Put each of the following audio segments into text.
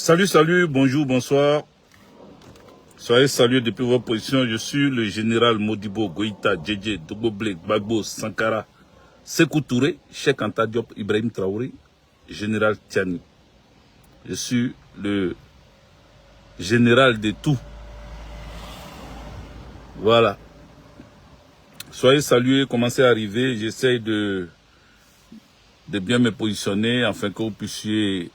Salut, salut, bonjour, bonsoir. Soyez salués depuis vos positions. Je suis le général Modibo Goïta, Djedje, Dogoble, Gbagbo, Sankara, Sékou Touré, Cheikh Anta Diop, Ibrahim Traoré, général Tiani. Je suis le général de tout. Voilà. Soyez salués, commencez à arriver. J'essaye de bien me positionner afin que vous puissiez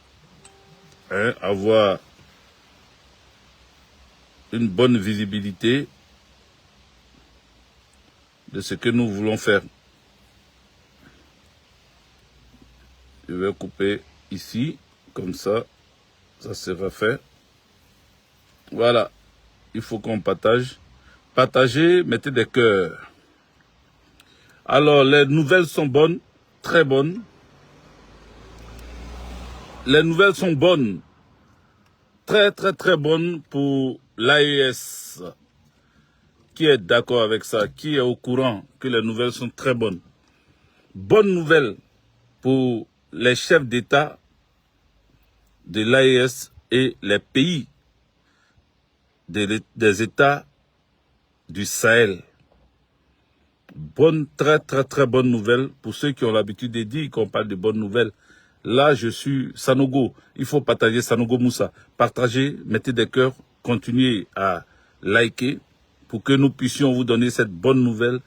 avoir une bonne visibilité de ce que nous voulons faire. Je vais couper ici, comme ça sera fait. Voilà, il faut qu'on partage. Partagez, mettez des cœurs. Alors, les nouvelles sont bonnes, très bonnes. Les nouvelles sont bonnes, très bonnes pour l'AES. Qui est d'accord avec ça? Qui est au courant que les nouvelles sont très bonnes? Bonne nouvelle pour les chefs d'État de l'AES et les pays des États du Sahel. Bonne, très bonne nouvelle pour ceux qui ont l'habitude de dire qu'on parle de bonnes nouvelles. Là, je suis Sanogo. Il faut partager Sanogo Moussa. Partagez, mettez des cœurs, continuez à liker pour que nous puissions vous donner cette bonne nouvelle.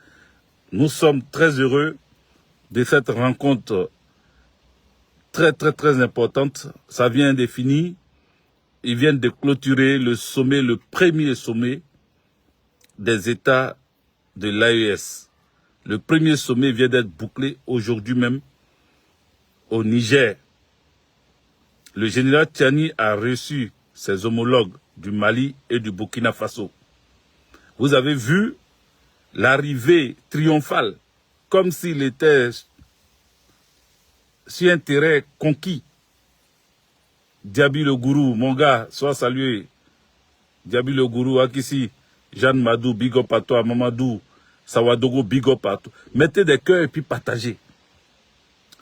Nous sommes très heureux de cette rencontre très importante. Ça vient de finir. Ils viennent de clôturer le sommet, le premier sommet des États de l'AES. Le premier sommet vient d'être bouclé aujourd'hui même au Niger. Le général Tiani a reçu ses homologues du Mali et du Burkina Faso. Vous avez vu l'arrivée triomphale, comme s'il était sur un terrain conquis. Diaby le Gourou, mon gars, sois salué. Diaby le Gourou, Akissi, Jeanne Madou, big up à toi, Mamadou, Sawadogo, big up à toi. Mettez des cœurs et puis partagez.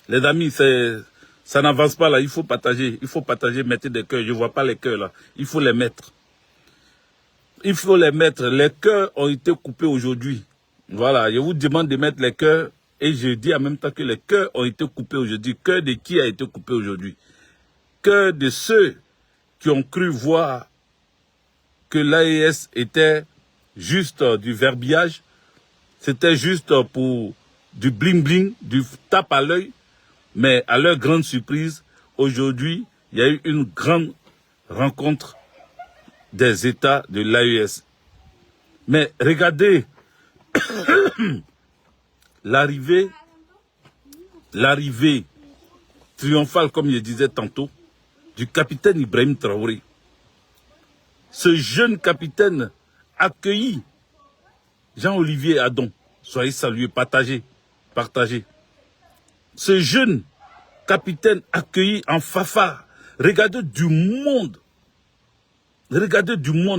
Les amis, ça n'avance pas là, il faut partager, mettez des cœurs. Je ne vois pas les cœurs là, il faut les mettre. Il faut les mettre. Les cœurs ont été coupés aujourd'hui. Voilà, je vous demande de mettre les cœurs et je dis en même temps que les cœurs ont été coupés aujourd'hui. Cœur de qui a été coupé aujourd'hui? Cœur de ceux qui ont cru voir que l'AES était juste du verbiage, c'était juste pour du bling-bling, du tape à l'œil, mais à leur grande surprise, aujourd'hui, il y a eu une grande rencontre des États de l'AES. Mais regardez l'arrivée triomphale, comme je disais tantôt, du capitaine Ibrahim Traoré. Ce jeune capitaine accueilli, Jean-Olivier Adon, soyez salués, partagez. Ce jeune capitaine accueilli en fanfare, regardez du monde,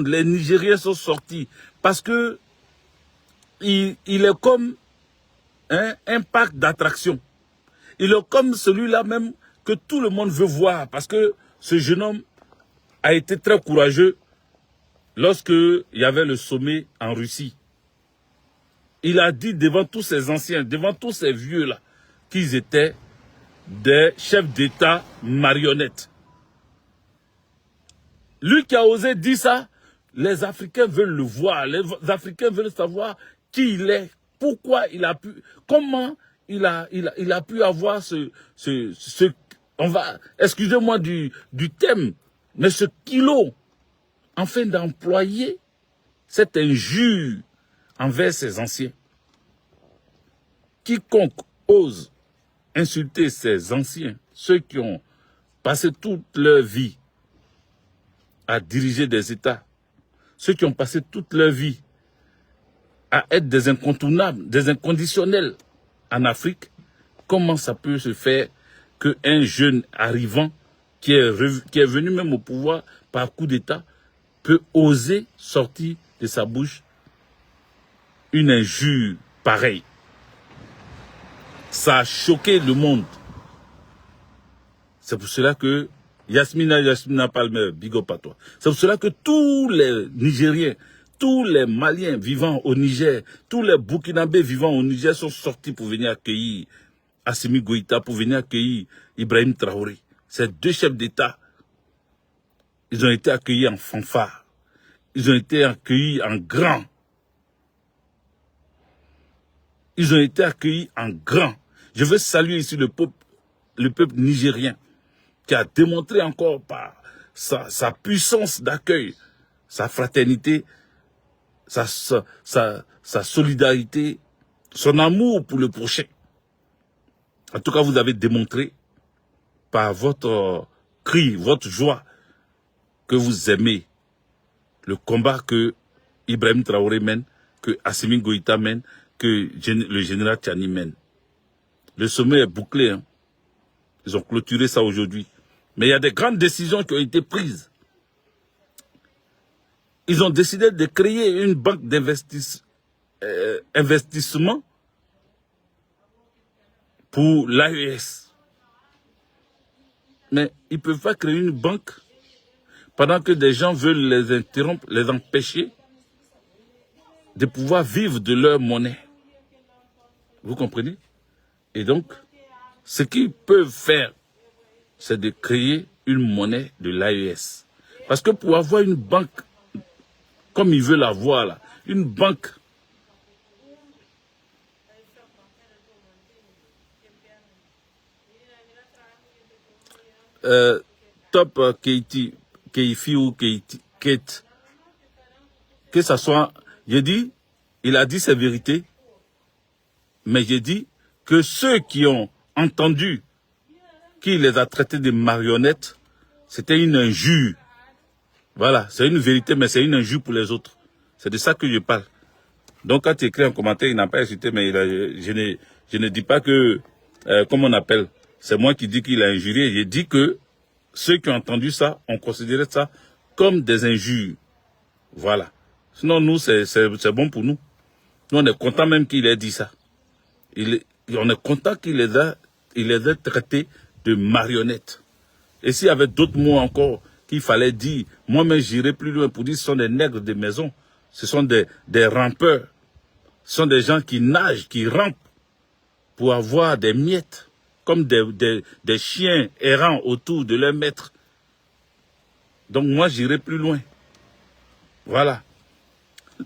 les Nigériens sont sortis parce que il est comme un parc d'attractions. Il est comme celui-là même que tout le monde veut voir parce que ce jeune homme a été très courageux lorsque il y avait le sommet en Russie. Il a dit devant tous ces anciens, devant tous ces vieux-là, qu'ils étaient des chefs d'État marionnettes. Lui qui a osé dire ça, les Africains veulent le voir, les Africains veulent savoir qui il est, pourquoi il a pu, comment il a pu avoir excusez-moi du thème, mais ce kilo, afin d'employer cette injure envers ses anciens. Quiconque ose insulter ses anciens, ceux qui ont passé toute leur vie à diriger des États, ceux qui ont passé toute leur vie à être des incontournables, des inconditionnels en Afrique, comment ça peut se faire qu'un jeune arrivant qui est venu même au pouvoir par coup d'État peut oser sortir de sa bouche une injure pareille? Ça a choqué le monde. C'est pour cela qu'il Yasmina Palmer, big up à toi. C'est pour cela que tous les Nigériens, tous les Maliens vivant au Niger, tous les Burkinabés vivant au Niger sont sortis pour venir accueillir Assimi Goïta, pour venir accueillir Ibrahim Traoré. Ces deux chefs d'État, ils ont été accueillis en fanfare. Ils ont été accueillis en grand. Ils ont été accueillis en grand. Je veux saluer ici le peuple nigérien qui a démontré encore par sa puissance d'accueil, sa fraternité, sa solidarité, son amour pour le prochain. En tout cas, vous avez démontré par votre cri, votre joie, que vous aimez le combat que Ibrahim Traoré mène, que Assimi Goïta mène, que le général Tchani mène. Le sommet est bouclé. Hein. Ils ont clôturé ça aujourd'hui. Mais il y a des grandes décisions qui ont été prises. Ils ont décidé de créer une banque d'investissement pour l'AES. Mais ils ne peuvent pas créer une banque pendant que des gens veulent les interrompre, les empêcher de pouvoir vivre de leur monnaie. Vous comprenez? Et donc, ce qu'ils peuvent faire, c'est de créer une monnaie de l'AES. Parce que pour avoir une banque, comme ils veulent avoir là, une banque top Keifi ou Kate, que ça soit, j'ai dit, il a dit ses vérités, mais j'ai dit que ceux qui ont entendu qu'il les a traités de marionnettes, c'était une injure. Voilà, c'est une vérité, mais c'est une injure pour les autres. C'est de ça que je parle. Donc quand tu écris un commentaire, il n'a pas hésité, mais je ne dis pas que, comment on appelle, c'est moi qui dis qu'il a injurié. J'ai dit que ceux qui ont entendu ça ont considéré ça comme des injures. Voilà. Sinon, nous, c'est bon pour nous. Nous, on est content même qu'il ait dit ça. On est content qu'il les ait traités de marionnettes. Et s'il y avait d'autres mots encore qu'il fallait dire, moi-même j'irai plus loin pour dire que ce sont des nègres de maison, ce sont des rampeurs, ce sont des gens qui nagent, qui rampent pour avoir des miettes, comme des chiens errants autour de leur maître. Donc moi j'irai plus loin. Voilà.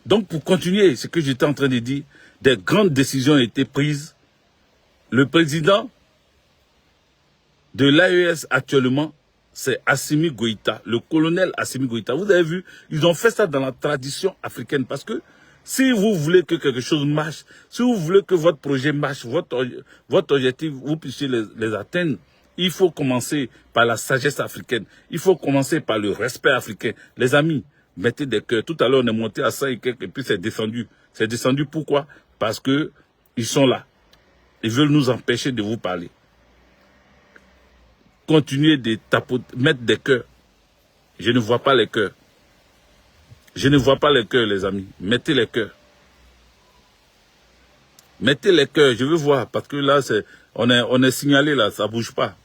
Donc pour continuer ce que j'étais en train de dire, des grandes décisions ont été prises. Le président de l'AES actuellement, c'est Assimi Goïta, le colonel Assimi Goïta. Vous avez vu, ils ont fait ça dans la tradition africaine parce que si vous voulez que quelque chose marche, si vous voulez que votre projet marche, votre objectif, vous puissiez les atteindre, il faut commencer par la sagesse africaine. Il faut commencer par le respect africain. Les amis, mettez des cœurs. Tout à l'heure, on est monté à 100 et quelques, et puis c'est descendu. C'est descendu pourquoi? Parce que ils sont là. Ils veulent nous empêcher de vous parler. Continuez de tapoter, mettre des cœurs. Je ne vois pas les cœurs. Je ne vois pas les cœurs, les amis. Mettez les cœurs. Mettez les cœurs, je veux voir, parce que là, on est signalé, là, ça ne bouge pas.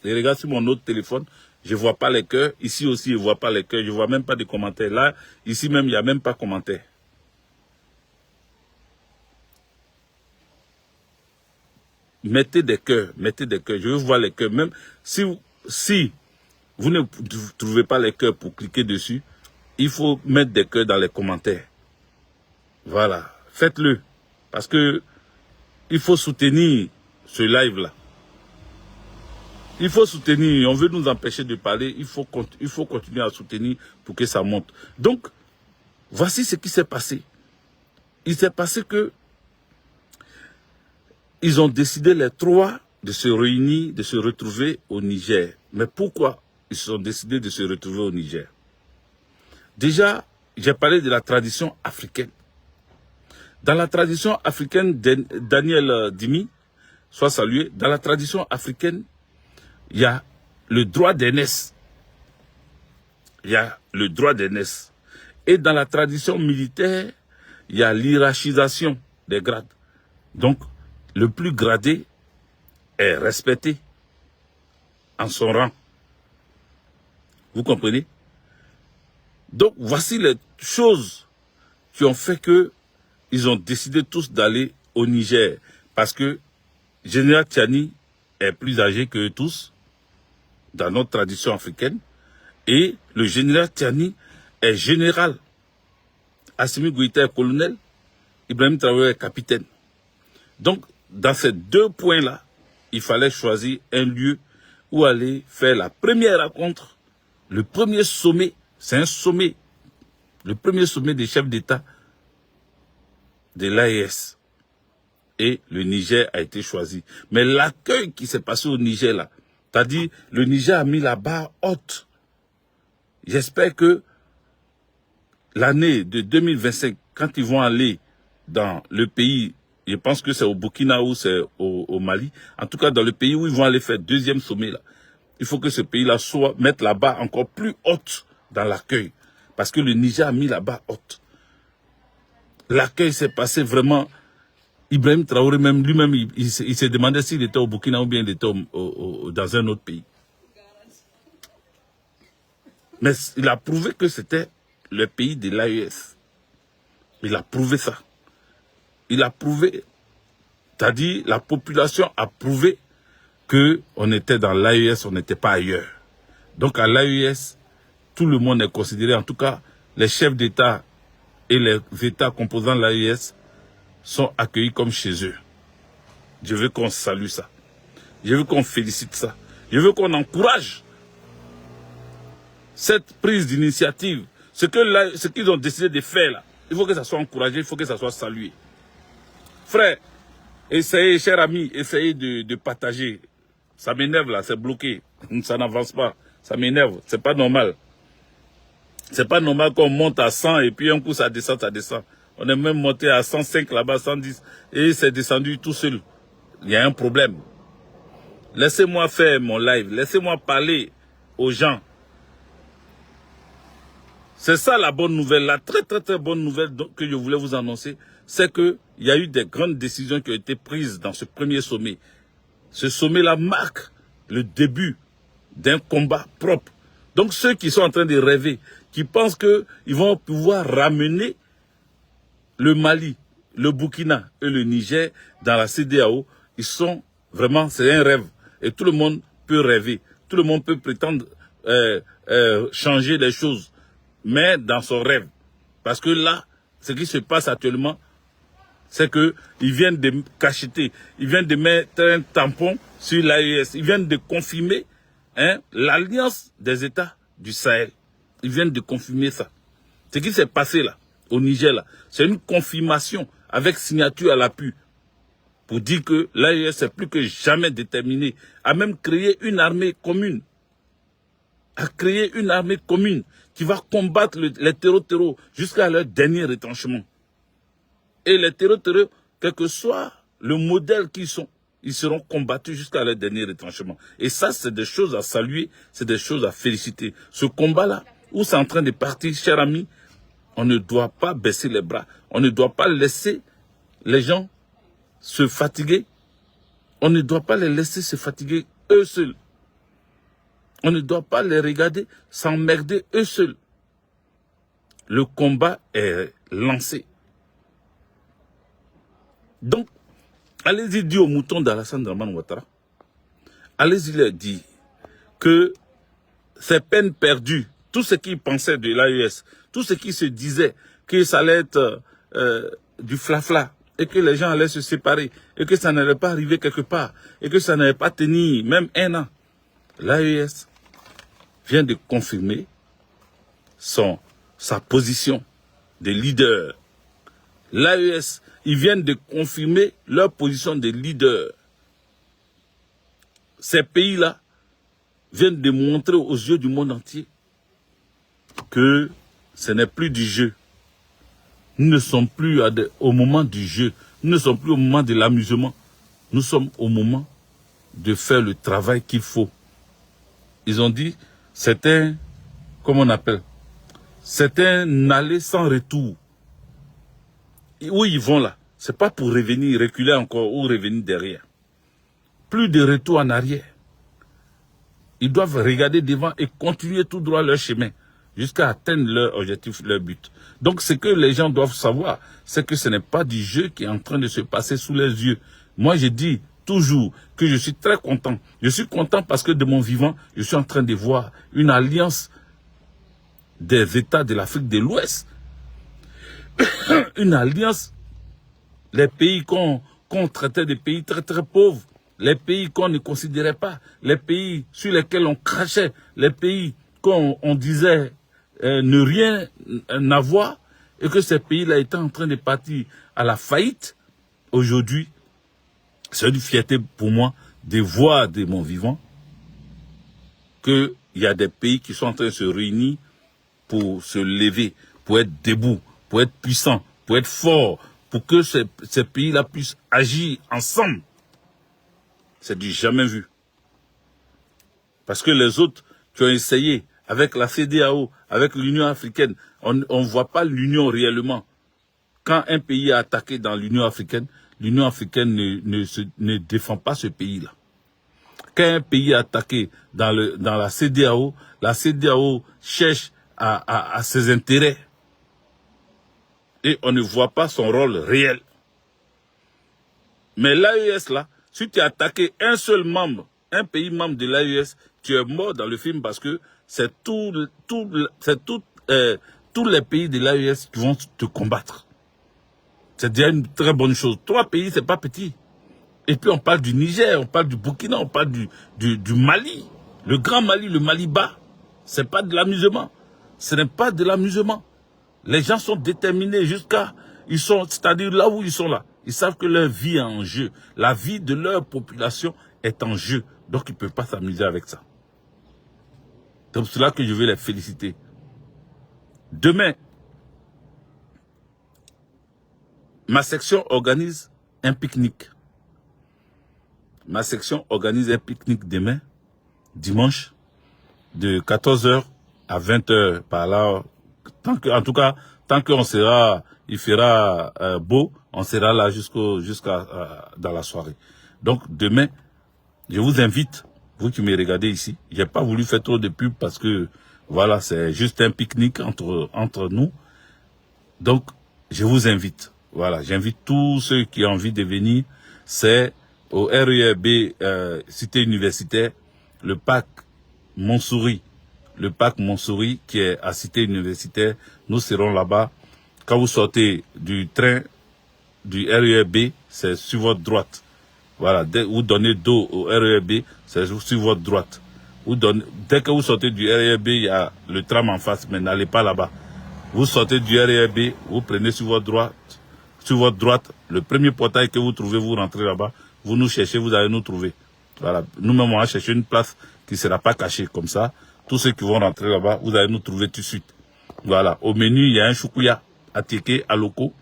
Je regarde sur mon autre téléphone, je ne vois pas les cœurs. Ici aussi, je ne vois pas les cœurs, je ne vois même pas de commentaires. Là, ici même, il n'y a même pas de commentaires. Mettez des cœurs, je veux voir les cœurs. Même si vous ne trouvez pas les cœurs pour cliquer dessus, il faut mettre des cœurs dans les commentaires. Voilà, faites-le. Parce que il faut soutenir ce live-là. Il faut soutenir, on veut nous empêcher de parler, il faut continuer à soutenir pour que ça monte. Donc, voici ce qui s'est passé. Il s'est passé que ils ont décidé les trois de se réunir, de se retrouver au Niger. Mais pourquoi ils ont décidé de se retrouver au Niger? Déjà, j'ai parlé de la tradition africaine. Dans la tradition africaine, Daniel Dimi, soit salué, dans la tradition africaine, il y a le droit d'aînesse. Il y a le droit d'aînesse. Et dans la tradition militaire, il y a l'hiérarchisation des grades. Donc, le plus gradé est respecté en son rang. Vous comprenez? Donc, voici les choses qui ont fait que ils ont décidé tous d'aller au Niger. Parce que Général Tchani est plus âgé que eux tous, dans notre tradition africaine. Et le général Tchani est général. Assimi Goïta est colonel. Ibrahim Traoré est capitaine. Donc, dans ces deux points-là, il fallait choisir un lieu où aller faire la première rencontre, le premier sommet. C'est un sommet, le premier sommet des chefs d'État de l'AES. Et le Niger a été choisi. Mais l'accueil qui s'est passé au Niger, là, c'est-à-dire le Niger a mis la barre haute. J'espère que l'année de 2025, quand ils vont aller dans le pays, je pense que c'est au Burkina ou c'est au Mali, en tout cas dans le pays où ils vont aller faire deuxième sommet, là, il faut que ce pays-là mette la barre encore plus haute dans l'accueil. Parce que le Niger a mis la barre haute. L'accueil s'est passé vraiment. Ibrahim Traoré, même lui-même, il s'est demandé s'il était au Burkina ou bien il était dans un autre pays. Mais il a prouvé que c'était le pays de l'AES. Il a prouvé ça. Il a prouvé, c'est-à-dire la population a prouvé qu'on était dans l'AES, on n'était pas ailleurs. Donc à l'AES, tout le monde est considéré, en tout cas les chefs d'État et les États composant l'AES sont accueillis comme chez eux. Je veux qu'on salue ça. Je veux qu'on félicite ça. Je veux qu'on encourage cette prise d'initiative. Ce qu'ils ont décidé de faire là, il faut que ça soit encouragé, il faut que ça soit salué. Frère, essayez, chers amis, essayez de partager. Ça m'énerve là, c'est bloqué. Ça n'avance pas. Ça m'énerve, c'est pas normal. C'est pas normal qu'on monte à 100 et puis un coup ça descend, ça descend. On est même monté à 105 là-bas, 110 et c'est descendu tout seul. Il y a un problème. Laissez-moi faire mon live, laissez-moi parler aux gens. C'est ça la bonne nouvelle, la très très très bonne nouvelle que je voulais vous annoncer, c'est qu'il y a eu des grandes décisions qui ont été prises dans ce premier sommet. Ce sommet-là marque le début d'un combat propre. Donc ceux qui sont en train de rêver, qui pensent qu'ils vont pouvoir ramener le Mali, le Burkina et le Niger dans la CEDEAO, ils sont vraiment, c'est un rêve. Et tout le monde peut rêver. Tout le monde peut prétendre changer les choses, mais dans son rêve. Parce que là, ce qui se passe actuellement, c'est qu'ils viennent de cacheter, ils viennent de mettre un tampon sur l'AES, ils viennent de confirmer l'alliance des États du Sahel. Ils viennent de confirmer ça. Ce qui s'est passé là, au Niger là, c'est une confirmation avec signature à l'appui pour dire que l'AES est plus que jamais déterminé à même créer une armée commune. À créer une armée commune qui va combattre les terreaux jusqu'à leur dernier retranchement. Et les terreaux, quel que soit le modèle qu'ils sont, ils seront combattus jusqu'à leur dernier retranchement. Et ça, c'est des choses à saluer, c'est des choses à féliciter. Ce combat-là, où c'est en train de partir, chers amis, on ne doit pas baisser les bras. On ne doit pas laisser les gens se fatiguer. On ne doit pas les laisser se fatiguer eux seuls. On ne doit pas les regarder s'emmerder eux seuls. Le combat est lancé. Donc, allez-y dire aux moutons d'Alassane Dramane Ouattara, allez-y leur dire que c'est peine perdue. Tout ce qu'ils pensaient de l'AES, tout ce qui se disait que ça allait être du flafla, et que les gens allaient se séparer, et que ça n'allait pas arriver quelque part, et que ça n'allait pas tenir même un an. L'AES vient de confirmer sa position de leader. L'AES, ils viennent de confirmer leur position de leader. Ces pays-là viennent de montrer aux yeux du monde entier que ce n'est plus du jeu. Nous ne sommes plus au moment du jeu. Nous ne sommes plus au moment de l'amusement. Nous sommes au moment de faire le travail qu'il faut. Ils ont dit, c'est un, comment on appelle, c'est un aller sans retour. Et où ils vont là, c'est pas pour revenir, reculer encore ou revenir derrière. Plus de retour en arrière. Ils doivent regarder devant et continuer tout droit leur chemin jusqu'à atteindre leur objectif, leur but. Donc, ce que les gens doivent savoir, c'est que ce n'est pas du jeu qui est en train de se passer sous les yeux. Moi, je dis toujours que je suis très content. Je suis content parce que de mon vivant, je suis en train de voir une alliance des États de l'Afrique de l'Ouest. Une alliance, les pays qu'on traitait de pays très très pauvres, les pays qu'on ne considérait pas, les pays sur lesquels on crachait, les pays qu'on disait ne rien avoir, et que ces pays-là étaient en train de partir à la faillite. Aujourd'hui, c'est une fierté pour moi de voir de mon vivant qu'il y a des pays qui sont en train de se réunir pour se lever, pour être debout, pour être puissants, pour être forts, pour que ces pays-là puissent agir ensemble. C'est du jamais vu. Parce que les autres qui ont essayé, avec la CEDEAO, avec l'Union africaine, on ne voit pas l'Union réellement. Quand un pays est attaqué dans l'Union africaine ne défend pas ce pays-là. Quand un pays est attaqué dans la CEDEAO cherche à ses intérêts. Et on ne voit pas son rôle réel. Mais l'AES, là, si tu as attaqué un seul membre, un pays membre de l'AES, tu es mort dans le film parce que c'est tous les pays de l'AES qui vont te combattre. C'est déjà une très bonne chose. 3 pays, c'est pas petit. Et puis on parle du Niger, on parle du Burkina, on parle du Mali. Le grand Mali, le Mali bas, c'est pas de l'amusement. Ce n'est pas de l'amusement. Les gens sont déterminés c'est-à-dire là où ils sont là. Ils savent que leur vie est en jeu. La vie de leur population est en jeu. Donc ils ne peuvent pas s'amuser avec ça. C'est pour cela que je veux les féliciter. Demain, ma section organise un pique-nique. Ma section organise un pique-nique demain, dimanche, de 14h à 20h par là. En tout cas, tant qu'on sera, il fera beau, on sera là jusqu'à dans la soirée. Donc demain, je vous invite, vous qui me regardez ici, j'ai pas voulu faire trop de pub parce que voilà, c'est juste un pique-nique entre nous. Donc je vous invite. Voilà, j'invite tous ceux qui ont envie de venir. C'est au RERB Cité Universitaire, le parc Montsouris. Le parc Montsouris qui est à Cité Universitaire. Nous serons là-bas. Quand vous sortez du train du RERB, c'est sur votre droite. Voilà, vous donnez dos au RERB, c'est sur votre droite. Dès que vous sortez du RERB, il y a le tram en face, mais n'allez pas là-bas. Vous sortez du RERB, vous prenez sur votre droite, le premier portail que vous trouvez, vous rentrez là-bas, vous nous cherchez, vous allez nous trouver. Voilà, nous-mêmes on va chercher une place qui ne sera pas cachée comme ça. Tous ceux qui vont rentrer là-bas, vous allez nous trouver tout de suite. Voilà, au menu, il y a un choukouya, attiqué, aloko,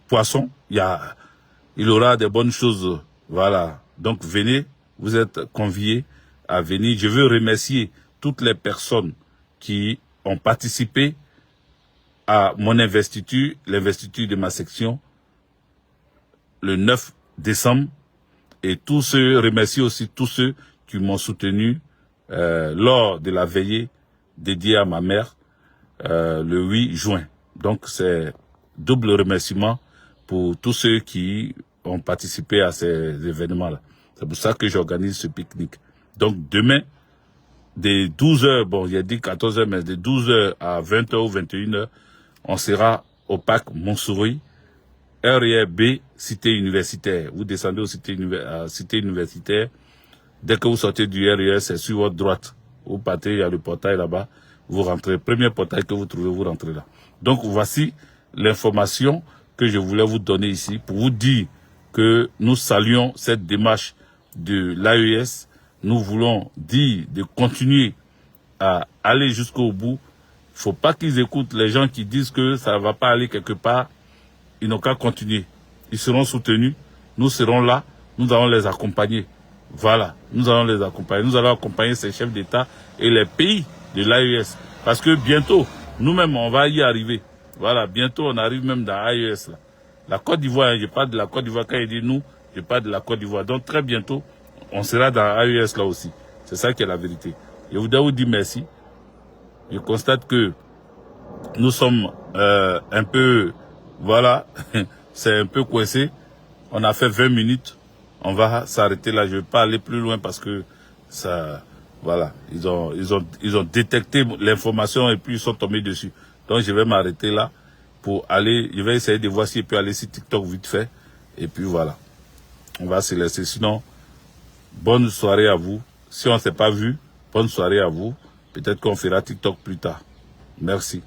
poisson, il aura des bonnes choses. Voilà, donc venez, vous êtes conviés à venir. Je veux remercier toutes les personnes qui ont participé à mon investiture, l'investiture de ma section, le 9 décembre. Et remercier aussi tous ceux qui m'ont soutenu lors de la veillée dédiée à ma mère le 8 juin. Donc c'est double remerciement pour tous ceux qui ont participé à ces événements-là. C'est pour ça que j'organise ce pique-nique. Donc demain, de 12h, bon j'ai dit 14h, mais de 12h à 20h ou 21h, on sera au parc Montsouris, RERB, Cité Universitaire. Vous descendez au Cité Universitaire. Dès que vous sortez du RER, c'est sur votre droite. Vous partez, il y a le portail là-bas. Vous rentrez. Premier portail que vous trouvez, vous rentrez là. Donc, voici l'information que je voulais vous donner ici pour vous dire que nous saluons cette démarche de l'AES. Nous voulons dire de continuer à aller jusqu'au bout. Il ne faut pas qu'ils écoutent les gens qui disent que ça ne va pas aller quelque part. Ils n'ont qu'à continuer. Ils seront soutenus. Nous serons là. Nous allons les accompagner. Voilà. Nous allons les accompagner. Nous allons accompagner ces chefs d'État et les pays de l'AES. Parce que bientôt, nous-mêmes, on va y arriver. Voilà. Bientôt, on arrive même dans l'AES. La Côte d'Ivoire, je parle de la Côte d'Ivoire. Quand il dit nous, je parle de la Côte d'Ivoire. Donc, très bientôt, on sera dans l'AES là aussi. C'est ça qui est la vérité. Je voudrais vous dire merci. Je constate que nous sommes un peu, voilà, c'est un peu coincé. On a fait 20 minutes. On va s'arrêter là. Je ne vais pas aller plus loin parce que ça, voilà, ils ont détecté l'information et puis ils sont tombés dessus. Donc je vais m'arrêter là pour aller, je vais essayer de voir si je peux aller sur TikTok vite fait. Et puis voilà, on va se laisser. Sinon, bonne soirée à vous. Si on ne s'est pas vu, bonne soirée à vous. Peut-être qu'on fera TikTok plus tard. Merci.